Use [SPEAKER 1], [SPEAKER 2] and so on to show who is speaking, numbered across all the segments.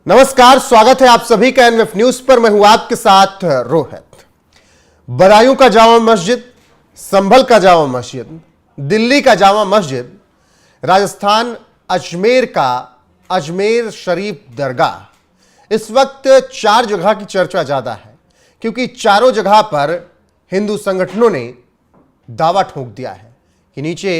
[SPEAKER 1] नमस्कार, स्वागत है आप सभी का एनएफ न्यूज पर। मैं हूं आपके साथ रोहित। बदायूं का जामा मस्जिद, संभल का जामा मस्जिद, दिल्ली का जामा मस्जिद, राजस्थान अजमेर का अजमेर शरीफ दरगाह, इस वक्त चार जगह की चर्चा ज्यादा है क्योंकि चारों जगह पर हिंदू संगठनों ने दावा ठोक दिया है कि नीचे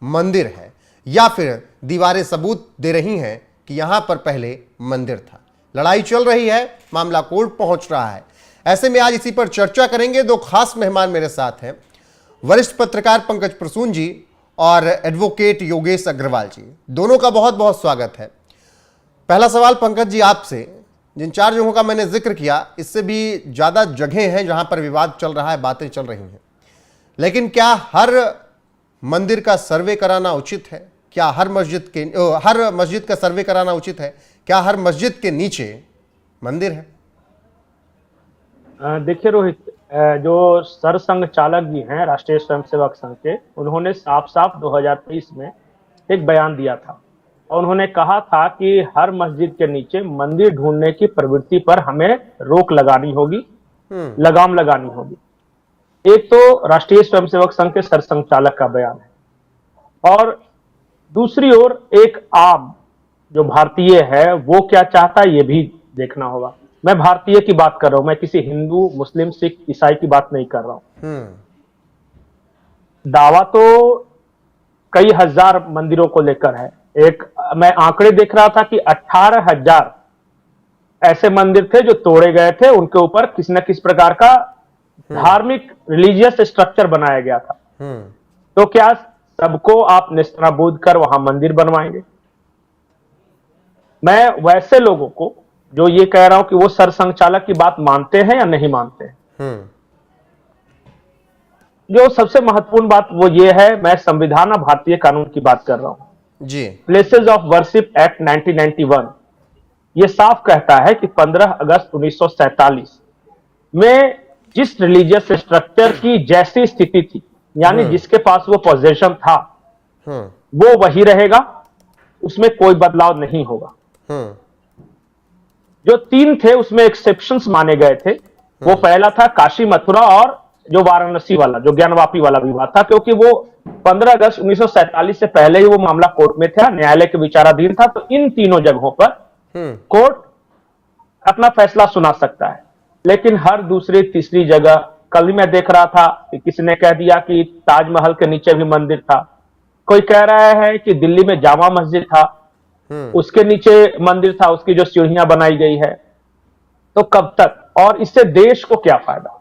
[SPEAKER 1] मंदिर है या फिर दीवारें सबूत दे रही हैं कि यहां पर पहले मंदिर था। लड़ाई चल रही है, मामला कोर्ट पहुंच रहा है। ऐसे में आज इसी पर चर्चा करेंगे। दो खास मेहमान मेरे साथ हैं, वरिष्ठ पत्रकार पंकज प्रसून जी और एडवोकेट योगेश अग्रवाल जी। दोनों का बहुत बहुत स्वागत है। पहला सवाल पंकज जी आपसे, जिन चार जगहों का मैंने जिक्र किया, इससे भी ज्यादा जगह हैं जहां पर विवाद चल रहा है, बातें चल रही हैं, लेकिन क्या हर मंदिर का सर्वे कराना उचित है? क्या हर मस्जिद का सर्वे कराना उचित है? क्या हर मस्जिद के नीचे मंदिर है?
[SPEAKER 2] देखिए रोहित, जो सरसंघ चालक जी हैं राष्ट्रीय स्वयंसेवक संघ के, उन्होंने साफ साफ 2023 में एक बयान दिया था और उन्होंने कहा था कि हर मस्जिद के नीचे मंदिर ढूंढने की प्रवृत्ति पर हमें रोक लगानी होगी, लगाम लगानी होगी। एक तो राष्ट्रीय स्वयंसेवक संघ के सरसंघ चालक का बयान है और दूसरी ओर एक आम जो भारतीय है वो क्या चाहता है ये भी देखना होगा। मैं भारतीय की बात कर रहा हूं, मैं किसी हिंदू, मुस्लिम, सिख, ईसाई की बात नहीं कर रहा हूं। दावा तो कई हजार मंदिरों को लेकर है। एक मैं आंकड़े देख रहा था कि 18,000 ऐसे मंदिर थे जो तोड़े गए थे, उनके ऊपर किसी न किस प्रकार का धार्मिक रिलीजियस स्ट्रक्चर बनाया गया था। तो क्या सबको आप निस्तानाबूद कर वहां मंदिर बनवाएंगे? मैं वैसे लोगों को जो ये कह रहा हूं कि वो सरसंघ चालक की बात मानते हैं या नहीं मानते हैं, जो सबसे महत्वपूर्ण बात वो ये है, मैं संविधान और भारतीय कानून की बात कर रहा हूं
[SPEAKER 1] जी।
[SPEAKER 2] प्लेसेस ऑफ वर्शिप एक्ट 1991 ये साफ कहता है कि 15 अगस्त 1947 में जिस रिलीजियस स्ट्रक्चर की जैसी स्थिति थी, यानी जिसके पास वो पोजीशन था, वो वही रहेगा, उसमें कोई बदलाव नहीं होगा। जो तीन थे उसमें एक्सेप्शंस माने गए थे। वो पहला था काशी, मथुरा और जो वाराणसी वाला, जो ज्ञानवापी वाला विवाद था, क्योंकि वो 15 अगस्त 1947 से पहले ही वो मामला कोर्ट में था, न्यायालय के विचाराधीन था। तो इन तीनों जगहों पर कोर्ट अपना फैसला सुना सकता है। लेकिन हर दूसरी तीसरी जगह, कल ही मैं देख रहा था कि किसी ने कह दिया कि ताजमहल के नीचे भी मंदिर था, कोई कह रहा है कि दिल्ली में जामा मस्जिद था, उसके नीचे मंदिर था, उसकी जो सीढ़ियां बनाई गई है। तो कब तक? और इससे देश को क्या फायदा?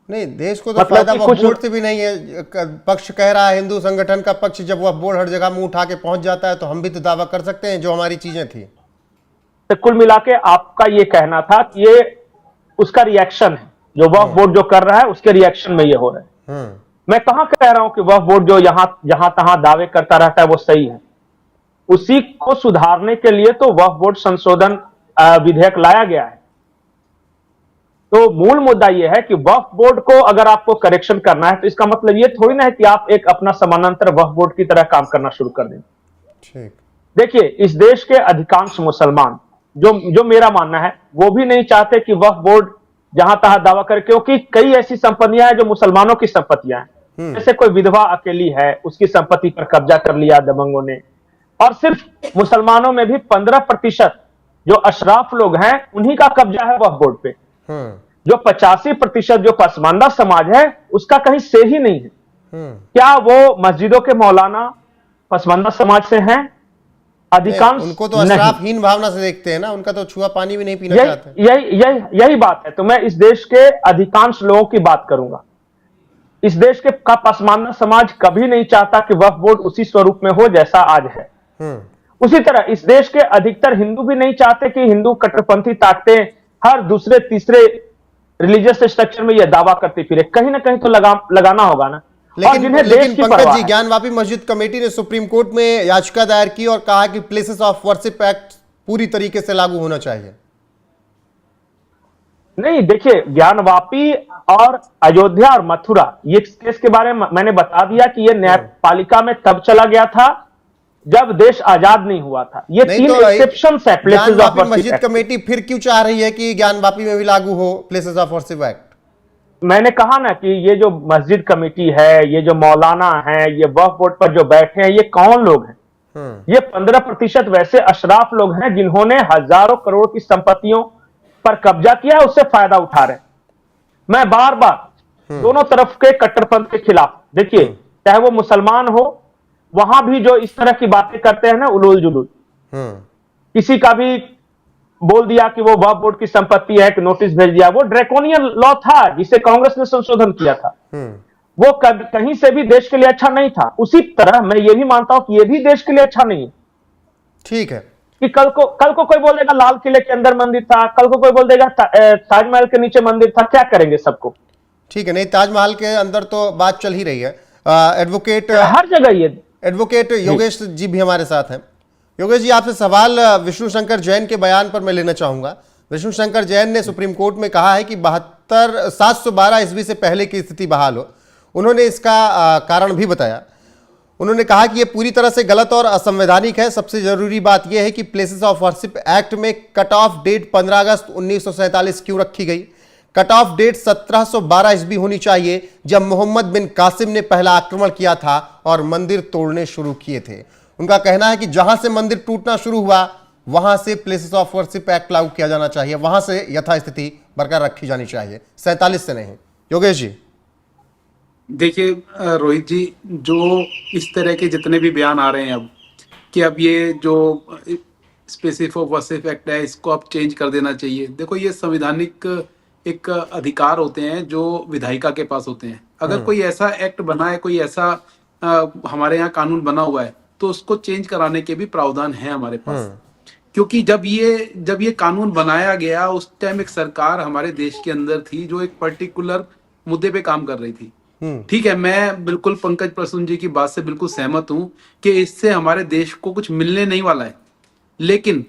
[SPEAKER 1] नहीं, देश को तो फायदा वक्फ बोर्ड से भी नहीं है। पक्ष कह रहा है, हिंदू संगठन का पक्ष, जब वक्फ बोर्ड हर जगह मुंह उठा के पहुंच जाता है तो हम भी तो दावा कर सकते हैं जो हमारी चीजें थी।
[SPEAKER 2] तो कुल मिला के आपका ये कहना था कि ये उसका रिएक्शन है, जो वक्फ बोर्ड जो कर रहा है उसके रिएक्शन में ये हो रहा है। मैं कहां कह रहा हूं कि वक्फ बोर्ड जो जहां तहां दावे करता रहता है वो सही है। उसी को सुधारने के लिए तो वक्फ बोर्ड संशोधन विधेयक लाया गया है। तो मूल मुद्दा यह है कि वक्फ बोर्ड को अगर आपको करेक्शन करना है तो इसका मतलब यह थोड़ी ना है कि आप एक अपना समानांतर वक्फ बोर्ड की तरह काम करना शुरू कर दें। देखिए, इस देश के अधिकांश मुसलमान, जो मेरा मानना है, वो भी नहीं चाहते कि वक्फ बोर्ड जहां तहां दावा करे, क्योंकि कई ऐसी संपत्तियां हैं जो मुसलमानों की संपत्तियां हैं। जैसे कोई विधवा अकेली है, उसकी संपत्ति पर कब्जा कर लिया दबंगों ने। और सिर्फ मुसलमानों में भी 15% जो अशराफ लोग हैं उन्हीं का कब्जा है वक्फ बोर्ड पे। जो 85% जो पसमानदा समाज है उसका कहीं से ही नहीं है। क्या वो मस्जिदों के मौलाना पसमानदा समाज से हैं? अधिकांश
[SPEAKER 1] उनको तो अशराफहीन भावना से देखते हैं ना, उनका तो छुआ पानी भी नहीं पीना चाहते।
[SPEAKER 2] यही बात है। तो मैं इस देश के अधिकांश लोगों की बात करूंगा। इस देश के का पसमानदा समाज कभी नहीं चाहता कि वक्फ बोर्ड उसी स्वरूप में हो जैसा आज है। उसी तरह इस देश के अधिकतर हिंदू भी नहीं चाहते कि हिंदू कट्टरपंथी ताकतें हर दूसरे तीसरे रिलीजियस स्ट्रक्चर में यह दावा करते फिरे। कहीं ना कहीं तो लगाना होगा ना।
[SPEAKER 1] लेकिन पंकज जी, ज्ञानवापी मस्जिद कमेटी ने सुप्रीम कोर्ट में याचिका दायर की और कहा कि प्लेसेस ऑफ वर्शिप एक्ट पूरी तरीके से लागू होना चाहिए।
[SPEAKER 2] नहीं, देखिए, ज्ञानवापी और अयोध्या और मथुरा, ये केस के बारे में मैंने बता दिया कि ये न्यायपालिका में तब चला गया था जब देश आजाद नहीं हुआ था। ये
[SPEAKER 1] नहीं
[SPEAKER 2] तीन
[SPEAKER 1] तो
[SPEAKER 2] एक्सेप्शंस है प्लेसेस
[SPEAKER 1] ज्ञान
[SPEAKER 2] ऑफ
[SPEAKER 1] वापी
[SPEAKER 2] वर्शिप
[SPEAKER 1] मस्जिद
[SPEAKER 2] एक्ट।
[SPEAKER 1] कमेटी फिर क्यों चाह रही है कि ज्ञान वापी में भी लागू हो प्लेसेस ऑफ वर्शिप एक्ट?
[SPEAKER 2] मैंने कहा ना कि ये जो मस्जिद कमेटी है, ये जो मौलाना है, ये वक्फ बोर्ड पर जो बैठे हैं, ये कौन लोग हैं? ये 15% वैसे अशराफ लोग हैं जिन्होंने हजारों करोड़ की संपत्तियों पर कब्जा किया, उससे फायदा उठा रहे हैं। मैं बार बार दोनों तरफ के कट्टरपंथ के खिलाफ, देखिए चाहे वो मुसलमान हो, वहां भी जो इस तरह की बातें करते हैं ना, उलूल जुलूल, किसी का भी बोल दिया कि वो वक्फ बोर्ड की संपत्ति है, कि नोटिस भेज दिया, वो ड्रैकोनियन लॉ था जिसे कांग्रेस ने संशोधन किया था। वो कहीं से भी देश के लिए अच्छा नहीं था। उसी तरह मैं ये भी मानता हूं कि ये भी देश के लिए अच्छा नहीं है।
[SPEAKER 1] ठीक है
[SPEAKER 2] कि कल को कोई बोल देगा लाल किले के अंदर मंदिर था, कल को कोई बोल देगा ताजमहल के नीचे मंदिर था, क्या करेंगे सबको?
[SPEAKER 1] ठीक है, नहीं ताजमहल के अंदर तो बात चल ही रही है। एडवोकेट
[SPEAKER 2] हर जगह ये
[SPEAKER 1] एडवोकेट योगेश जी भी हमारे साथ हैं। योगेश जी, आपसे सवाल विष्णु शंकर जैन के बयान पर मैं लेना चाहूंगा। विष्णु शंकर जैन ने सुप्रीम कोर्ट में कहा है कि 712 ईस्वी से पहले की स्थिति बहाल हो। उन्होंने इसका कारण भी बताया। उन्होंने कहा कि यह पूरी तरह से गलत और असंवैधानिक है। सबसे जरूरी बात यह है कि प्लेसेस ऑफ वर्शिप एक्ट में कट ऑफ डेट 15 अगस्त 1947 क्यों रखी गई? कट ऑफ डेट 1712 ईस्वी होनी चाहिए, जब मोहम्मद बिन कासिम ने पहला आक्रमण किया था और मंदिर तोड़ने शुरू किए थे। उनका कहना है कि जहां से मंदिर टूटना शुरू हुआ वहां से प्लेसेस ऑफ वर्शिप एक्ट लागू किया जाना चाहिए, वहां से यथास्थिति बरकरार रखी जानी चाहिए, 47 से नहीं। योगेश जी।
[SPEAKER 3] देखिए रोहित जी, जो इस तरह के जितने भी बयान आ रहे हैं अब कि अब ये जो स्पेसिफिक ऑफ वर्शिप एक्ट है इसको अब चेंज कर देना चाहिए। देखो, ये संवैधानिक एक अधिकार होते हैं जो विधायिका के पास होते हैं। अगर कोई ऐसा एक्ट बना है, कोई ऐसा हमारे यहाँ कानून बना हुआ है, तो उसको चेंज कराने के भी प्रावधान है हमारे पास। क्योंकि जब ये कानून बनाया गया उस टाइम एक सरकार हमारे देश के अंदर थी जो एक पर्टिकुलर मुद्दे पे काम कर रही थी। ठीक है, मैं बिल्कुल पंकज प्रसून जी की बात से बिल्कुल सहमत हूं कि इससे हमारे देश को कुछ मिलने नहीं वाला है। लेकिन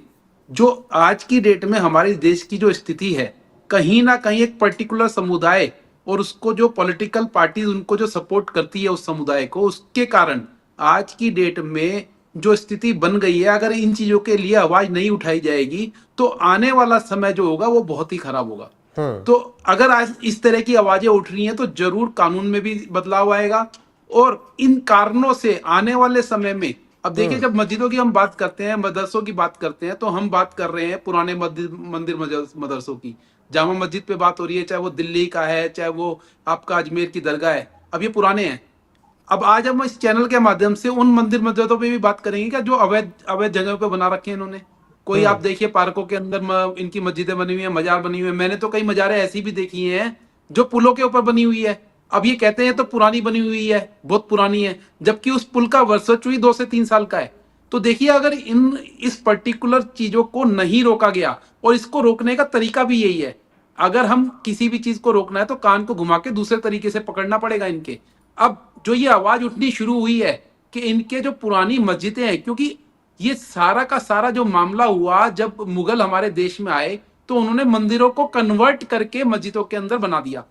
[SPEAKER 3] जो आज की डेट में हमारे देश की जो स्थिति है, कहीं ना कहीं एक पर्टिकुलर समुदाय और उसको जो पॉलिटिकल पार्टी उनको जो सपोर्ट करती है उस समुदाय को, उसके कारण आज की डेट में जो स्थिति बन गई है, अगर इन चीजों के लिए आवाज नहीं उठाई जाएगी तो आने वाला समय जो होगा वो बहुत ही खराब होगा। तो अगर आज इस तरह की आवाजें उठ रही हैं तो जरूर कानून में भी बदलाव आएगा। और इन कारणों से आने वाले समय में, अब देखिए, जब मस्जिदों की हम बात करते हैं, मदरसों की बात करते हैं, तो हम बात कर रहे हैं पुराने मंदिर मदरसों की। जामा मस्जिद पे बात हो रही है, चाहे वो दिल्ली का है, चाहे वो आपका अजमेर की दरगाह है, अब ये पुराने हैं। अब आज हम इस चैनल के माध्यम से उन मंदिर मस्जिदों पे भी बात करेंगे क्या जो अवैध जगह पे बना रखे हैं इन्होंने। कोई आप देखिए पार्कों के अंदर इनकी मस्जिदें बनी हुई है, मजार बनी हुई है। मैंने तो कई मजारें ऐसी भी देखी हैं जो पुलों के ऊपर बनी हुई है। अब ये कहते हैं तो पुरानी बनी हुई है, बहुत पुरानी है, जबकि उस पुल का वर्षों 2 से 3 साल का है। तो देखिए, अगर इस पर्टिकुलर चीजों को नहीं रोका गया, और इसको रोकने का तरीका भी यही है, अगर हम किसी भी चीज को रोकना है तो कान को घुमा के दूसरे तरीके से पकड़ना पड़ेगा इनके। अब जो ये आवाज उठनी शुरू हुई है कि इनके जो पुरानी मस्जिदें हैं, क्योंकि ये सारा का सारा जो मामला हुआ जब मुगल हमारे देश में आए तो उन्होंने मंदिरों को कन्वर्ट करके मस्जिदों के अंदर बना दिया।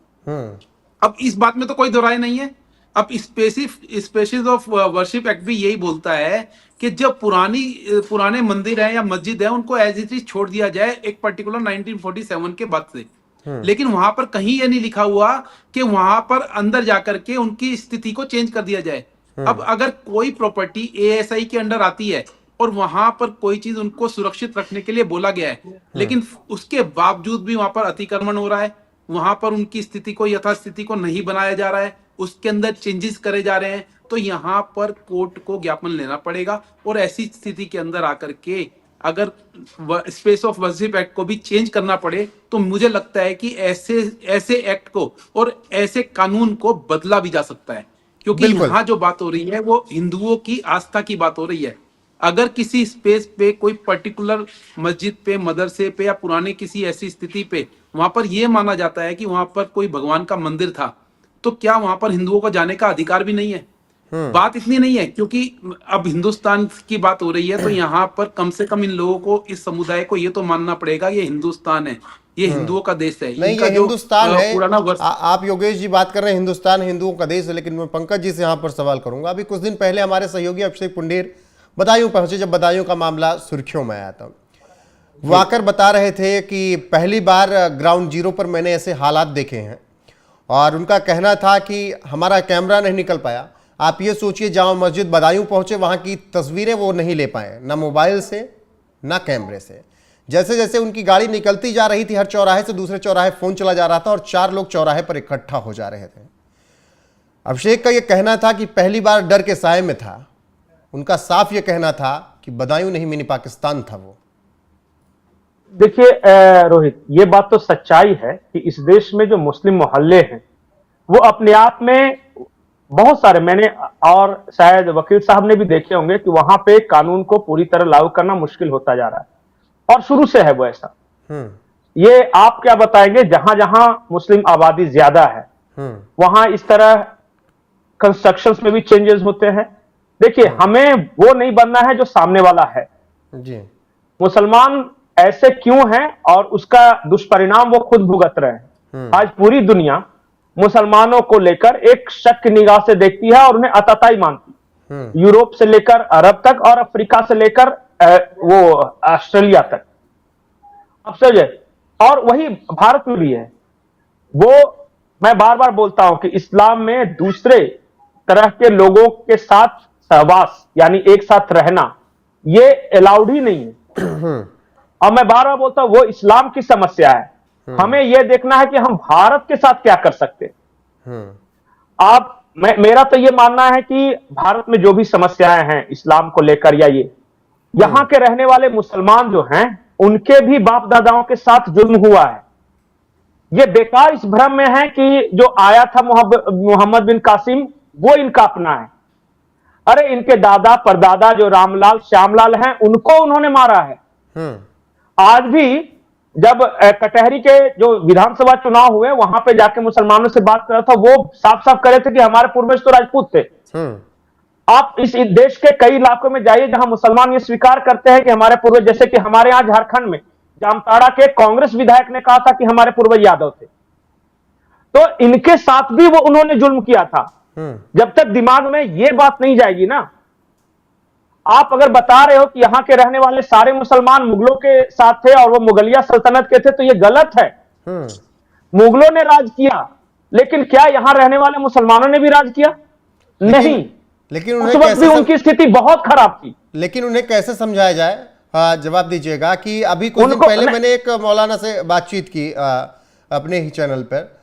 [SPEAKER 3] अब इस बात में तो कोई दो राय नहीं है। अब स्पेसिस ऑफ वर्शिप एक्ट भी यही बोलता है कि जब पुराने मंदिर है या मस्जिद है उनको एज इट इज छोड़ दिया जाए एक पर्टिकुलर 1947 के बाद से। लेकिन वहां पर कहीं ये नहीं लिखा हुआ कि वहां पर अंदर जाकर के उनकी स्थिति को चेंज कर दिया जाए। अब अगर कोई प्रॉपर्टी एएसआई के अंडर आती है और वहां पर कोई चीज उनको सुरक्षित रखने के लिए बोला गया है, लेकिन उसके बावजूद भी वहां पर अतिक्रमण हो रहा है, वहां पर उनकी स्थिति को यथास्थिति को नहीं बनाया जा रहा है, उसके अंदर चेंजेस करे जा रहे हैं, तो यहाँ पर कोर्ट को ज्ञापन लेना पड़ेगा। और ऐसी स्थिति के अंदर आकर के अगर स्पेस ऑफ वर्शिप एक्ट को भी चेंज करना पड़े तो मुझे लगता है कि ऐसे एक्ट को और ऐसे कानून को बदला भी जा सकता है। क्योंकि यहाँ जो बात हो रही है वो हिंदुओं की आस्था की बात हो रही है। अगर किसी स्पेस पे कोई पर्टिकुलर मस्जिद पे, मदरसे पे या पुराने किसी ऐसी स्थिति पे वहां पर यह माना जाता है कि वहां पर कोई भगवान का मंदिर था, तो क्या वहां पर हिंदुओं को जाने का अधिकार भी नहीं है? बात इतनी नहीं है, क्योंकि अब हिंदुस्तान की बात हो रही है तो यहाँ पर कम से कम इन लोगों को, इस समुदाय को ये तो मानना पड़ेगा ये हिंदुस्तान है, ये हिंदुओं का देश है।
[SPEAKER 1] नहीं, ये हिंदुस्तान है। आप योगेश जी बात कर रहे हैं हिंदुस्तान हिंदुओं का देश है, लेकिन मैं पंकज जी से यहाँ पर सवाल करूंगा। अभी कुछ दिन पहले हमारे सहयोगी अभिषेक पुंडेर बदायूं पहुंचे। जब बदायूं का मामला सुर्खियों में आया था, वो आकर बता रहे थे कि पहली बार ग्राउंड जीरो पर मैंने ऐसे हालात देखे हैं, और उनका कहना था कि हमारा कैमरा नहीं निकल पाया। आप ये सोचिए, जामा मस्जिद बदायूं पहुंचे, वहां की तस्वीरें वो नहीं ले पाए, ना मोबाइल से ना कैमरे से। जैसे जैसे उनकी गाड़ी निकलती जा रही थी, हर चौराहे से दूसरे चौराहे फोन चला जा रहा था और 4 लोग चौराहे पर इकट्ठा हो जा रहे थे। अभिषेक का यह कहना था कि पहली बार डर के साए में था। उनका साफ यह कहना था कि बदायूं नहीं, मिनी पाकिस्तान था वो।
[SPEAKER 2] देखिए रोहित, ये बात तो सच्चाई है कि इस देश में जो मुस्लिम मोहल्ले हैं वो अपने आप में बहुत सारे, मैंने और शायद वकील साहब ने भी देखे होंगे कि वहां पे कानून को पूरी तरह लागू करना मुश्किल होता जा रहा है, और शुरू से है वो ऐसा। ये आप क्या बताएंगे, जहां जहां मुस्लिम आबादी ज्यादा है वहां इस तरह कंस्ट्रक्शंस में भी चेंजेस होते हैं। देखिए, हमें वो नहीं बनना है जो सामने वाला है
[SPEAKER 1] जी।
[SPEAKER 2] मुसलमान ऐसे क्यों हैं और उसका दुष्परिणाम वो खुद भुगत रहे हैं। आज पूरी दुनिया मुसलमानों को लेकर एक शक की निगाह से देखती है और उन्हें अताताई मानती, यूरोप से लेकर अरब तक और अफ्रीका से लेकर वो ऑस्ट्रेलिया तक। अब समझे, और वही भारत में भी है। वो मैं बार बार बोलता हूं कि इस्लाम में दूसरे तरह के लोगों के साथ सहवास यानी एक साथ रहना ये अलाउड ही नहीं है। और मैं बार बार बोलता हूं वो इस्लाम की समस्या है। हमें यह देखना है कि हम भारत के साथ क्या कर सकते। मेरा तो यह मानना है कि भारत में जो भी समस्याएं हैं इस्लाम को लेकर या ये, यहां के रहने वाले मुसलमान जो हैं उनके भी बाप दादाओं के साथ जुल्म हुआ है। ये बेकार इस भ्रम में है कि जो आया था मोहम्मद बिन कासिम वो इनका अपना है। अरे इनके दादा परदादा जो रामलाल श्यामलाल हैं उनको उन्होंने मारा है। आज भी जब कटहरी के जो विधानसभा चुनाव हुए वहां पे जाके मुसलमानों से बात कर रहा था, वो साफ साफ करे थे कि हमारे पूर्वज तो राजपूत थे। आप इस देश के कई इलाकों में जाइए जहां मुसलमान ये स्वीकार करते हैं कि हमारे पूर्वज, जैसे कि हमारे यहां झारखंड में जामताड़ा के कांग्रेस विधायक ने कहा था कि हमारे पूर्वज यादव थे। तो इनके साथ भी वो उन्होंने जुल्म किया था। जब तक दिमाग में ये बात नहीं जाएगी ना, आप अगर बता रहे हो कि यहां के रहने वाले सारे मुसलमान मुगलों के साथ थे और वो मुगलिया सल्तनत के थे, तो ये गलत है। मुगलों ने राज किया, लेकिन क्या यहां रहने वाले मुसलमानों ने भी राज किया? नहीं।
[SPEAKER 1] लेकिन
[SPEAKER 2] उस वक्त भी उनकी स्थिति बहुत खराब थी।
[SPEAKER 1] लेकिन उन्हें कैसे समझाया जाए? जवाब दीजिएगा कि अभी कुछ दिन पहले मैंने एक मौलाना से बातचीत की अपने ही चैनल पर,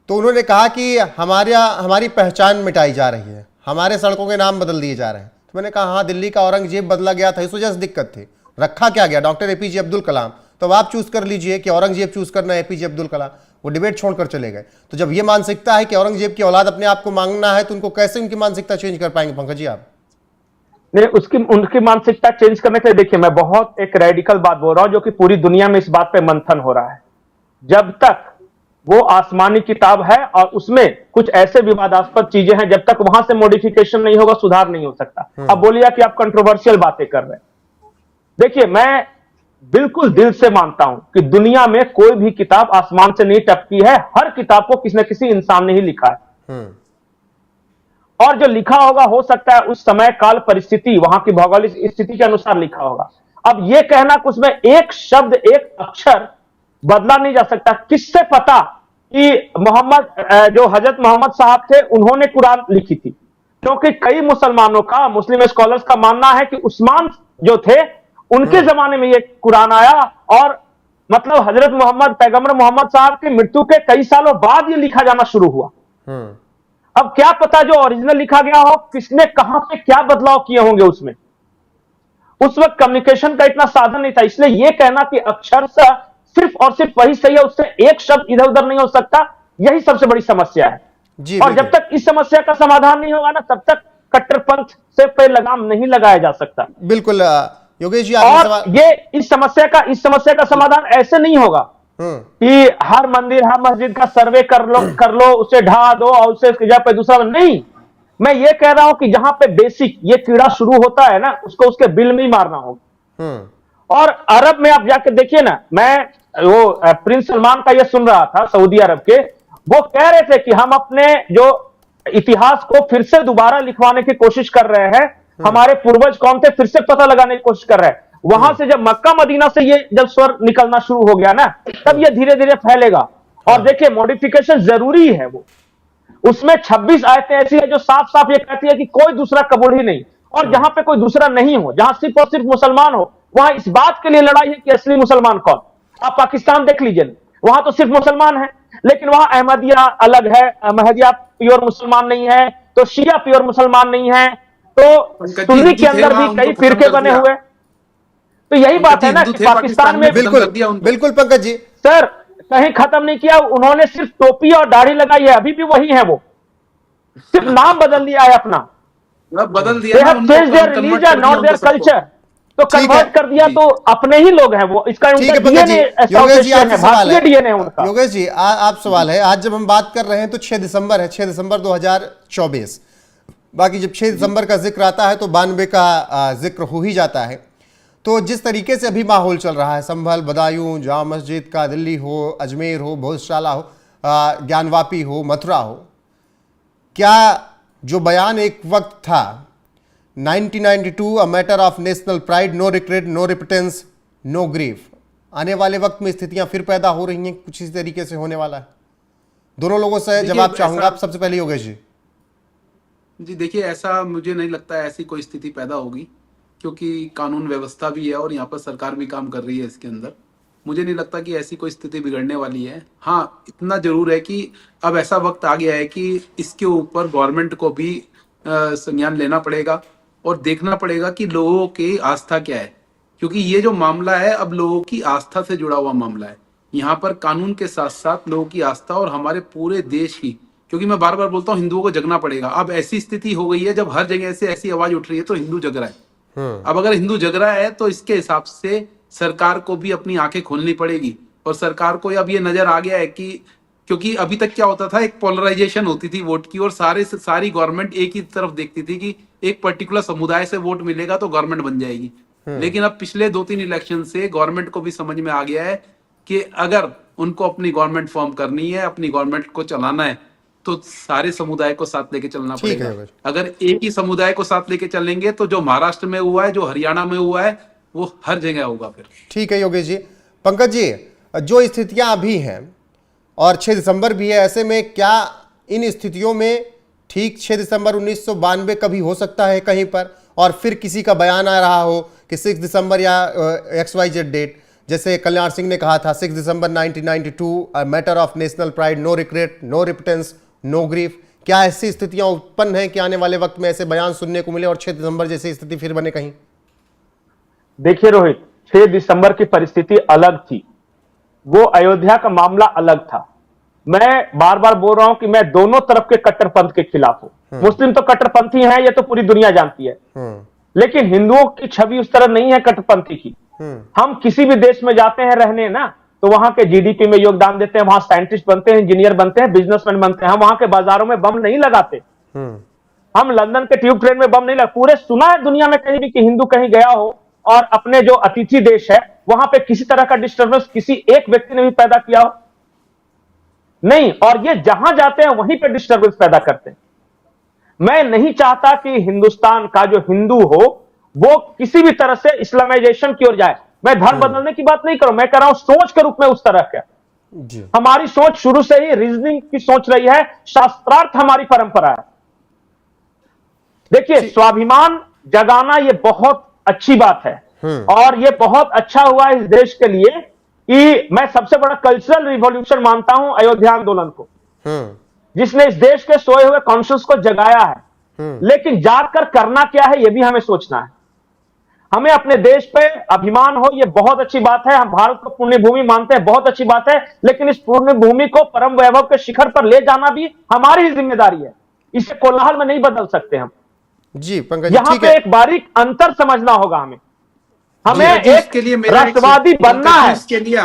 [SPEAKER 1] तो उन्होंने कहा कि हमारी पहचान मिटाई जा रही है, हमारे सड़कों के नाम बदल दिए जा रहे हैं। तो मैंने कहा हाँ, दिल्ली का औरंगजेब बदला गया था, इस वजह से दिक्कत थी। रखा क्या गया? Doctor APJ Abdul Kalam. तो अब आप चूज कर लीजिए कि औरंगजेब चूज करना है एपीजे अब्दुल कलाम। वो डिबेट छोड़कर चले गए। तो जब ये मानसिकता है कि औरंगजेब की औलाद अपने आप को मांगना है, तो उनको कैसे उनकी मानसिकता चेंज कर पाएंगे पंकज जी आप?
[SPEAKER 2] नहीं, उनकी मानसिकता चेंज करने के लिए देखिए, मैं बहुत एक रेडिकल बात बोल रहा हूं जो कि पूरी दुनिया में इस बात पे मंथन हो रहा है। जब तक वो आसमानी किताब है और उसमें कुछ ऐसे विवादास्पद चीजें हैं, जब तक वहां से मॉडिफिकेशन नहीं होगा सुधार नहीं हो सकता। अब बोलिए कि आप कंट्रोवर्शियल बातें कर रहे हैं। देखिए, मैं बिल्कुल दिल से मानता हूं कि दुनिया में कोई भी किताब आसमान से नहीं टपकी है। हर किताब को किसी न किसी इंसान ने ही लिखा है, और जो लिखा होगा हो सकता है उस समय काल परिस्थिति, वहां की भौगोलिक स्थिति के अनुसार लिखा होगा। अब यह कहना कि उसमें एक शब्द एक अक्षर बदला नहीं जा सकता। किससे पता कि जो हजरत मोहम्मद साहब थे उन्होंने कुरान लिखी थी? क्योंकि कई मुसलमानों का, मुस्लिम स्कॉलर्स का मानना है कि उस्मान जो थे उनके जमाने में ये कुरान आया, और मतलब हजरत मोहम्मद, पैगंबर मोहम्मद साहब की मृत्यु के कई सालों बाद ये लिखा जाना शुरू हुआ। अब क्या पता जो ओरिजिनल लिखा गया हो, किसने कहां पे क्या बदलाव किए होंगे उसमें। उस वक्त कम्युनिकेशन का इतना साधन नहीं था, इसलिए यह कहना कि अक्षरशः सिर्फ और सिर्फ वही सही है, उससे एक शब्द इधर उधर नहीं हो सकता, यही सबसे बड़ी समस्या है। और जब तक इस समस्या का समाधान नहीं होगा ना, तब तक कट्टरपंथ से पे लगाम नहीं लगाया जा सकता।
[SPEAKER 1] बिल्कुल योगेश जी,
[SPEAKER 2] और ये इस समस्या का समाधान ऐसे नहीं होगा कि हर मंदिर हर मस्जिद का सर्वे कर लो उसे ढा दो और उसे जगह पे दूसरा नहीं। मैं ये कह रहा हूं कि जहां पे बेसिक ये कीड़ा शुरू होता है ना, उसको उसके बिल में ही मारना होगा। और अरब में आप जाके देखिए ना, मैं वो प्रिंस सलमान का ये सुन रहा था सऊदी अरब के, वो कह रहे थे कि हम अपने जो इतिहास को फिर से दोबारा लिखवाने की कोशिश कर रहे हैं, हमारे पूर्वज कौन थे फिर से पता लगाने की कोशिश कर रहे हैं। वहां से जब मक्का मदीना से ये जब स्वर निकलना शुरू हो गया ना, तब ये धीरे धीरे फैलेगा। और देखिए मॉडिफिकेशन जरूरी है, वो उसमें 26 आयतें ऐसी है जो साफ साफ ये कहती है कि कोई दूसरा कबूल ही नहीं, और जहां पे कोई दूसरा नहीं हो, जहां सिर्फ और सिर्फ मुसलमान हो, वहां इस बात के लिए लड़ाई है कि असली मुसलमान कौन। आप पाकिस्तान देख लीजिए, वहां तो सिर्फ मुसलमान है, लेकिन वहां अहमदिया अलग है, महदिया प्योर मुसलमान नहीं है, तो शिया प्योर मुसलमान नहीं है, तो सुन्नी के अंदर भी कई फिरके बने हुए। तो यही बात है ना कि पाकिस्तान में
[SPEAKER 1] बिल्कुल बिल्कुल पंकज जी,
[SPEAKER 2] सर कहीं खत्म नहीं किया उन्होंने, सिर्फ टोपी और दाढ़ी लगाई है, अभी भी वही है, वो सिर्फ नाम बदल दिया है अपना,
[SPEAKER 3] बदल दिया
[SPEAKER 2] रिलीजन नॉट देयर कल्चर, तो कन्वर्ट कर दिया, तो अपने ही लोग हैं वो। इसका
[SPEAKER 1] ठीक है पंकज जी, योगेश जी आपसे सवाल है,
[SPEAKER 2] डीएनए उनका।
[SPEAKER 1] योगेश जी आप सवाल है, आज जब हम बात कर रहे हैं तो 6 दिसंबर है, 6 दिसंबर 2024, बाकी जब 6 दिसंबर का जिक्र आता है तो 92 का जिक्र हो ही जाता है। तो जिस तरीके से अभी माहौल चल रहा है, संभल, बदायूं, जामा मस्जिद का दिल्ली हो, अजमेर हो, भोजशाला हो, ज्ञानवापी हो, मथुरा हो, क्या जो बयान एक वक्त था 1992 a matter of national pride, no regret, no repentance, no grief, आने वाले वक्त में स्थितियां फिर पैदा हो रही हैं, कुछ इस तरीके से होने वाला है? दोनों लोगों से जवाब चाहूंगा, आप सबसे पहले योगेश जी।
[SPEAKER 3] जी देखिए, ऐसा मुझे नहीं लगता है ऐसी कोई स्थिति पैदा होगी, क्योंकि कानून व्यवस्था भी है और यहाँ पर सरकार भी काम कर रही है इसके अंदर। मुझे नहीं लगता कि ऐसी कोई स्थिति बिगड़ने वाली है। हाँ, इतना जरूर है कि अब ऐसा वक्त आ गया है कि इसके ऊपर गवर्नमेंट को भी संज्ञान लेना पड़ेगा और देखना पड़ेगा कि लोगों की आस्था क्या है, क्योंकि ये जो मामला है अब लोगों की आस्था से जुड़ा हुआ मामला है। यहाँ पर कानून के साथ साथ लोगों की आस्था और हमारे पूरे देश की, क्योंकि मैं बार बार बोलता हूँ हिंदुओं को जगना पड़ेगा। अब ऐसी स्थिति हो गई है जब हर जगह से ऐसी आवाज उठ रही है तो हिंदू जग रहा है। अब अगर हिंदू जग रहा है तो इसके हिसाब से सरकार को भी अपनी आंखें खोलनी पड़ेगी, और सरकार को अब ये नजर आ गया है कि, क्योंकि अभी तक क्या होता था, एक पोलराइजेशन होती थी वोट की और सारी गवर्नमेंट एक ही तरफ देखती थी कि एक पर्टिकुलर समुदाय से वोट मिलेगा तो गवर्नमेंट बन जाएगी। लेकिन अब पिछले 2-3 इलेक्शन से गवर्नमेंट को भी समझ में आ गया है कि अगर उनको अपनी गवर्नमेंट फॉर्म करनी है, अपनी गवर्नमेंट को चलाना है, तो सारे समुदाय को साथ लेके चलना पड़ेगा। अगर एक ही समुदाय को साथ लेके चलेंगे तो जो महाराष्ट्र में हुआ है, जो हरियाणा में हुआ है, वो हर जगह होगा फिर।
[SPEAKER 1] ठीक है योगेश जी। पंकज जी, जो स्थितियां अभी हैं और 6 दिसंबर भी है, ऐसे में क्या इन स्थितियों में ठीक 6 दिसंबर 1992 कभी हो सकता है कहीं पर, और फिर किसी का बयान आ रहा हो कि 6 दिसंबर या XYZ डेट, जैसे कल्याण सिंह ने कहा था 6 दिसंबर 1992 a matter of national pride, no regret, no repentance, no grief, क्या ऐसी स्थितियां उत्पन्न हैं कि आने वाले वक्त में ऐसे बयान सुनने को मिले और 6 दिसंबर जैसी स्थिति फिर बने कहीं?
[SPEAKER 2] देखिए रोहित, 6 दिसंबर की परिस्थिति अलग थी, वो अयोध्या का मामला अलग था। मैं बार बार बोल रहा हूं कि मैं दोनों तरफ के कट्टरपंथ के खिलाफ हूं। मुस्लिम तो कट्टरपंथी हैं, ये तो पूरी दुनिया जानती है, लेकिन हिंदुओं की छवि उस तरह नहीं है कट्टरपंथी की। हम किसी भी देश में जाते हैं रहने ना, तो वहां के जीडीपी में योगदान देते हैं, वहां साइंटिस्ट बनते हैं, इंजीनियर बनते हैं, बिजनेसमैन बनते हैं। हम वहां के बाजारों में बम नहीं लगाते, हम लंदन के ट्यूब ट्रेन में बम नहीं लगाते। पूरे सुना है दुनिया में कहीं भी कि हिंदू कहीं गया हो और अपने जो अतिथि देश है वहां पे किसी तरह का डिस्टर्बेंस किसी एक व्यक्ति ने भी पैदा किया हो? नहीं। और ये जहां जाते हैं वहीं पे डिस्टर्बेंस पैदा करते हैं। मैं नहीं चाहता कि हिंदुस्तान का जो हिंदू हो वो किसी भी तरह से इस्लामाइजेशन की ओर जाए। मैं धर्म बदलने की बात नहीं कर रहा हूं, मैं कह रहा हूं सोच के रूप में उस तरह का। हमारी सोच शुरू से ही रीजनिंग की सोच रही है, शास्त्रार्थ हमारी परंपरा है। देखिए, स्वाभिमान जगाना ये बहुत अच्छी बात है और ये बहुत अच्छा हुआ इस देश के लिए कि मैं सबसे बड़ा कल्चरल रिवॉल्यूशन मानता हूं अयोध्या आंदोलन को, जिसने इस देश के सोए हुए कॉन्शियस को जगाया है। लेकिन जाकर करना क्या है, यह भी हमें सोचना है। हमें अपने देश पे अभिमान हो, यह बहुत अच्छी बात है। हम भारत को पुण्य भूमि मानते हैं, बहुत अच्छी बात है, लेकिन इस पुण्य भूमि को परम वैभव के शिखर पर ले जाना भी हमारी ही जिम्मेदारी है। इसे कोलाहल में नहीं बदल सकते हम जी। पंकज, यहां पे एक बारीक अंतर समझना होगा हमें एक राष्ट्रवादी बनना है।
[SPEAKER 3] इसके लिए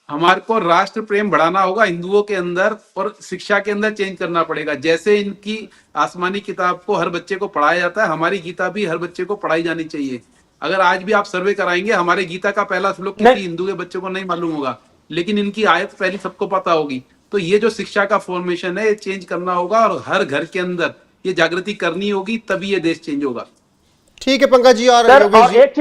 [SPEAKER 3] हमारे को राष्ट्र प्रेम बढ़ाना होगा हिंदुओं के अंदर, और शिक्षा के अंदर चेंज करना पड़ेगा। जैसे इनकी आसमानी किताब को हर बच्चे को पढ़ाया जाता है, हमारी गीता भी हर बच्चे को पढ़ाई जानी चाहिए। अगर आज भी आप सर्वे कराएंगे, हमारे गीता का पहला श्लोक किसी हिंदू के बच्चे को नहीं मालूम होगा, लेकिन इनकी आयत पहली सबको पता होगी। तो ये जो शिक्षा का फॉर्मेशन है, ये चेंज करना होगा और हर घर के अंदर ये जागृति करनी होगी, तभी ये देश चेंज होगा।
[SPEAKER 1] ठीक है पंकज जी। और
[SPEAKER 2] सर,
[SPEAKER 1] योगेश
[SPEAKER 2] और
[SPEAKER 1] जी,
[SPEAKER 2] एक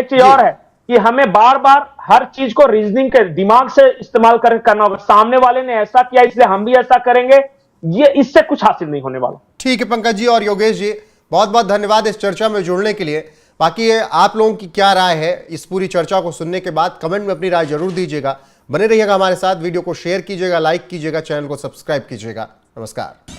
[SPEAKER 2] चीज और है कि हमें बार बार हर चीज को रीजनिंग के दिमाग से इस्तेमाल करना होगा। सामने वाले ने ऐसा किया इसलिए हम भी ऐसा करेंगे, ये इससे कुछ हासिल नहीं होने वाला।
[SPEAKER 1] ठीक है पंकज जी और योगेश जी, बहुत बहुत धन्यवाद इस चर्चा में जुड़ने के लिए। बाकी ये आप लोगों की क्या राय है इस पूरी चर्चा को सुनने के बाद, कमेंट में अपनी राय जरूर दीजिएगा। बने रहिएगा हमारे साथ, वीडियो को शेयर कीजिएगा, लाइक कीजिएगा, चैनल को सब्सक्राइब कीजिएगा। नमस्कार।